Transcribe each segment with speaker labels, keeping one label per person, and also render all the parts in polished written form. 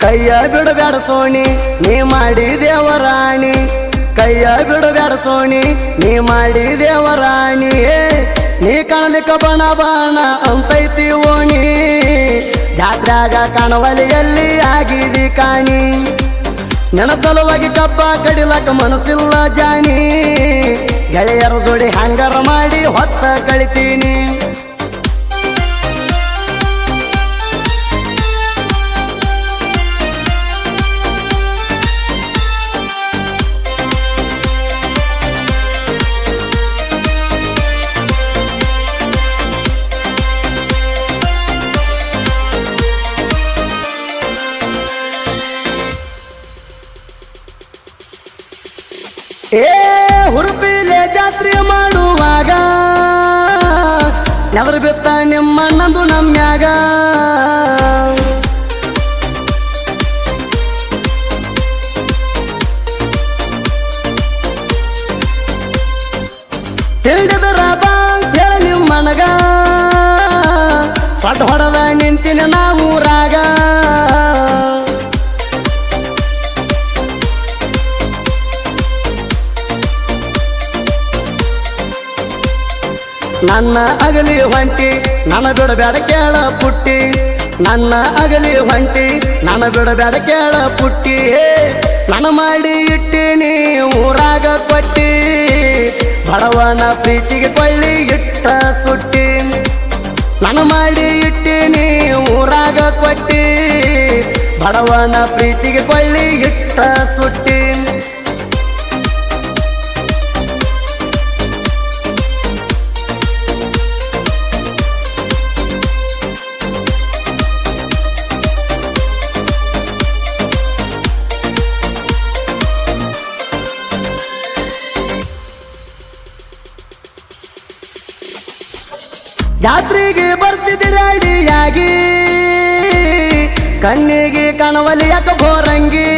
Speaker 1: ಕೈಯ ಬಿಡಬೇಡ ಸೋಣಿ ನೀ ಮಾಡಿ ದೇವರಾಣಿ ಕೈಯ ಬಿಡಬೇಡ ಸೋಣಿ ನೀ ಮಾಡಿ ದೇವರಾಣಿ ನೀ ಕಾಣಲಿಕ್ಕ ಬಣ ಬಣ ಅಂತೈತಿ ಓಣಿ ಜಾತ್ರಾಗ ಕಣವಲಿಯಲ್ಲಿ ಆಗಿದಿ ಕಾಣಿ ನನ್ನ ಸಲುವಾಗಿ ಕಬ್ಬ ಕಡಿಲಕ್ಕ ಮನಸ್ಸಿಲ್ಲ ಜಾಣಿ ಗೆಳೆಯರ ಜೋಡಿ ಹಂಗಾರ ಮಾಡಿ ಹೊತ್ತ ಕಳಿತೀನಿ ಹುರುಪಿಲೆ ಜಾತ್ರೆ ಮಾಡುವಾಗ ನೆವರು ಬಿತ್ತ ನಿಮ್ಮಣ್ಣಂದು ನಮ್ಯಾಗ ತಿಳಿದರ ಬಾ ಹೇಳಿ ನಿಮ್ಮನಗ ಸೊಟ್ಟ ಹೊಡದ ನಿಂತಿನ ನಾವು ರಾಗ ನನ್ನ ಅಗಲಿ ಹೊಂಟಿ ನನ್ನ ಬಿಡಬೇಡ ಕೇಳ ಪುಟ್ಟಿ ನನ್ನ ಅಗಲಿ ಹೊಂಟಿ ನನ್ನ ಬಿಡಬೇಡ ಕೇಳ ಪುಟ್ಟಿ ನನ್ನ ಮಾಡಿ ಇಟ್ಟಿನಿ ಊರಾಗ ಕೊಟ್ಟಿ ಬಡವನ ಪ್ರೀತಿಗೆ ಕೊಳ್ಳಿ ಇಟ್ಟ ಸುಟ್ಟಿ ನನ್ನ ಮಾಡಿ ಇಟ್ಟಿನಿ ಊರಾಗ ಕೊಟ್ಟಿ ಬಡವನ ಪ್ರೀತಿಗೆ ಕೊಳ್ಳಿ ಇಟ್ಟ ಸುಟ್ಟಿ ಜಾತ್ರೆಗೆ ಬರ್ತಿದ್ದೀರ ಅಡಿಯಾಗಿ ಕಣ್ಣಿಗೆ ಕಣವಲಿ ಯಾಕ ಬೋರಂಗಿ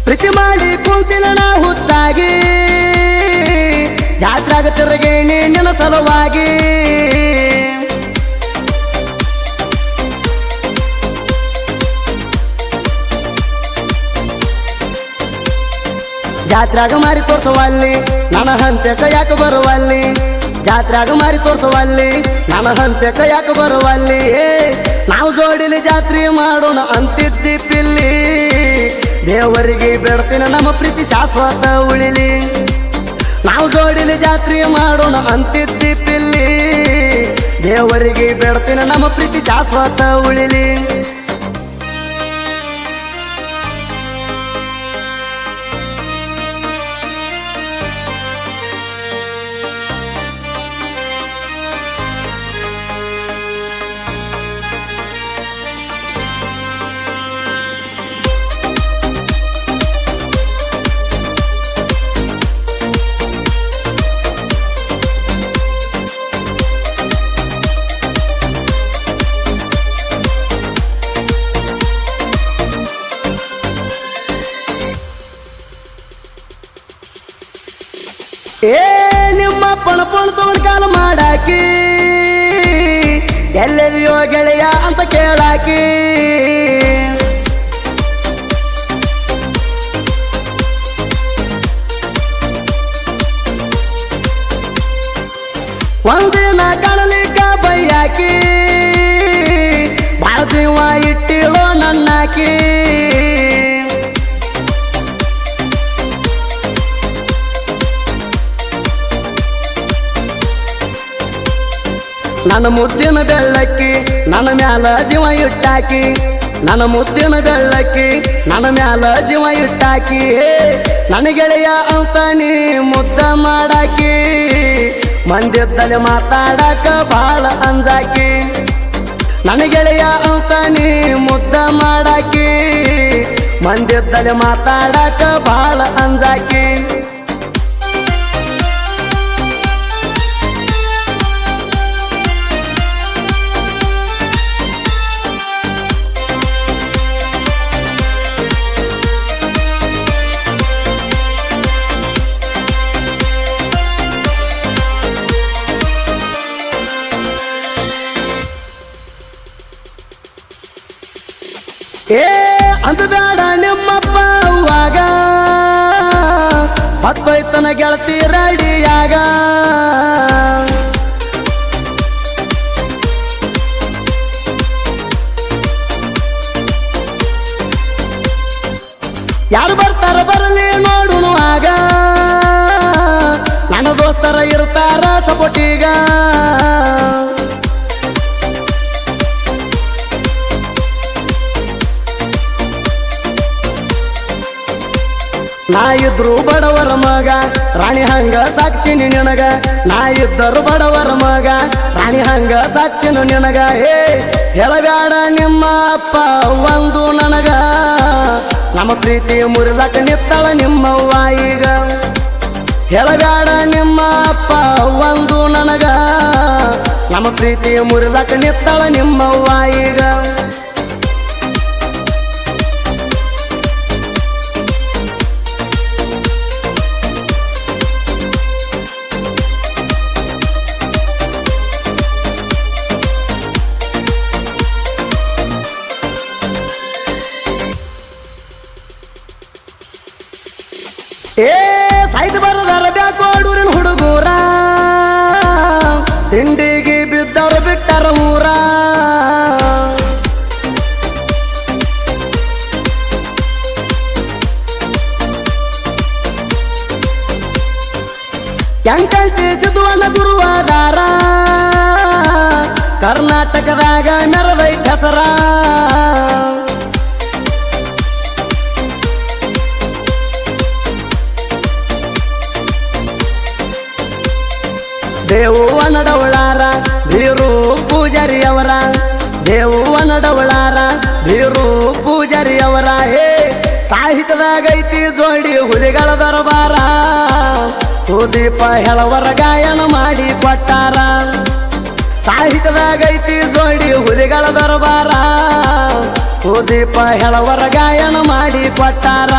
Speaker 1: ಪ್ರೀತಿ ಮಾಡಿ ಕುಂತಿನ ನಾ ಹುಚ್ಚಾಗಿ ಜಾತ್ರಾಗ ತಿರುಗೇಣಿ ನಿನ್ನ ಸಲುವಾಗಿ ಜಾತ್ರಾಗ ಮಾರಿ ತೋರ್ಸುವಲ್ಲಿ ನನ್ನ ಹಂತಕ ಯಾಕೆ ಬರುವಲ್ಲಿ ಜಾತ್ರಾಗ ಮಾರಿ ತೋರ್ಸುವಲ್ಲಿ ನನ್ನ ಹಂತಕ ಯಾಕೆ ಬರುವಲ್ಲಿ ನಾವು ಜೋಡಿಲಿ ಜಾತ್ರೆ ಮಾಡೋಣ ಅಂತಿದ್ದಿ ಪಿಲ್ಲಿ ದೇವರಿಗೆ ಬೇಡ್ತೀನಿ ನಮ್ಮ ಪ್ರೀತಿ ಶಾಶ್ವತ ಉಳಿಲಿ ನಾವು ಜೋಡಿಲಿ ಜಾತ್ರೆ ಮಾಡೋಣ ಅಂತಿದ್ದಿ ಪಿಲ್ಲಿ ದೇವರಿಗೆ ಬೇಡ್ತೀನಿ ನಮ್ಮ ಪ್ರೀತಿ ಶಾಶ್ವತ ಉಳಿಲಿ ನಿಮ್ಮ ಪಣ ತಗೊಂಡು ಕಾಲ ಮಾಡಾಕಿ ಎಲ್ಲೆದೆಯೋ ಗೆಳೆಯ ಅಂತ ಕೇಳಾಕಿ ಒಂದಿನ ಕಾಣಲಿಕ್ಕ ಬೈಯಾಕಿ ಬಾಳ ಜೀವ ಇಟ್ಟಿಳೋ ನನ್ನಾಕಿ ನನ್ನ ಮುದ್ದಿನ ಬೆಳ್ಳಕ್ಕಿ ನನ್ನ ಮ್ಯಾಲ ಜೀವ ಇಟ್ಟಾಕಿ ನನ್ನ ಮುದ್ದಿನ ಬೆಳ್ಳಕ್ಕಿ ನನ್ನ ಮ್ಯಾಲ ಜೀವ ಇಟ್ಟಾಕಿ ನನ್ನ ಗೆಳೆಯ ಅಂತ ನೀ ಮುದ್ದ ಮಾಡಾಕಿ ಮಂದಿದ್ದಲ್ಲಿ ಮಾತಾಡಕ ಬಾಳ ಅಂಜಾಕಿ ನನ್ನ ಗೆಳೆಯ ಅಂತ ನೀ ಮುದ್ದ ಮಾಡಾಕಿ ಮಂದಿದ್ದಲ್ಲಿ ಮಾತಾಡಕ ಬಾಳ ಅಂಜಾಕಿ ಬರ್ತನ ಗೆಳತಿ ರೆಡಿಯಾಗ ಯಾರು ಬರ್ತಾರ ಬರಲಿ ನೋಡುನು ಆಗ ನನ್ನ ದೋಸ್ತರ ಇರ್ತಾರ ಸಪೋಟಿಗ ನಾ ಇದ್ರು ಬಡವರ ಮಗ ರಾಣಿ ಹಂಗ ಸಾಕ್ತೀನಿ ನಿನಗ ನಾ ಇದ್ದರು ಬಡವರ ಮಗ ರಾಣಿ ಹಂಗ ಸಾಕ್ತೀನಿ ನಿನಗ ಹೇಳಬ್ಯಾಡ ನಿಮ್ಮ ಅಪ್ಪ ಒಂದು ನನಗ ನಮ್ಮ ಪ್ರೀತಿ ಮುರಿಲಕ್ಕ ನಿತ್ತಳ ನಿಮ್ಮವ್ವ ಈಗ ಹೇಳಬ್ಯಾಡ ನಿಮ್ಮ ಅಪ್ಪ ಒಂದು ನನಗ ನಮ್ಮ ಪ್ರೀತಿ ಮುರಿಲಕ್ಕ ನಿತ್ತಳ ನಿಮ್ಮವ್ವ ಈಗ ಸಾಯ್ದು ಬರದಾರ ಬ್ಯಾಕೋಡೂರಿನ ಹುಡುಗೂರ ತಿಂಡಿಗೆ ಬಿದ್ದವರು ಬಿಟ್ಟರ ಊರ ಎಂಕಲ್ಚಿಸಿದುವನ ಗುರುವಾದಾರ ಕರ್ನಾಟಕದಾಗ ಮೆರದೈತ ಹೆಸರ ದೇವನಡವಳಾರ ಬೀರು ಪೂಜಾರಿಯವರ ದೇವನಡವಳಾರ ಬೀರು ಪೂಜಾರಿಯವರ ಸಾಹಿತ್ಯದಾಗೈತಿ ಜೋಡಿ ಹುಲಿಗಳ ದರಬಾರ ಸುದೀಪ ಹೆಳವರ ಗಾಯನ ಮಾಡಿ ಕೊಟ್ಟಾರ ಸಾಹಿತ್ಯದಾಗೈತಿ ಜೋಡಿ ಹುಲಿಗಳ ದರಬಾರ ಸುದೀಪ ಹೆಳವರ ಗಾಯನ ಮಾಡಿ ಕೊಟ್ಟಾರ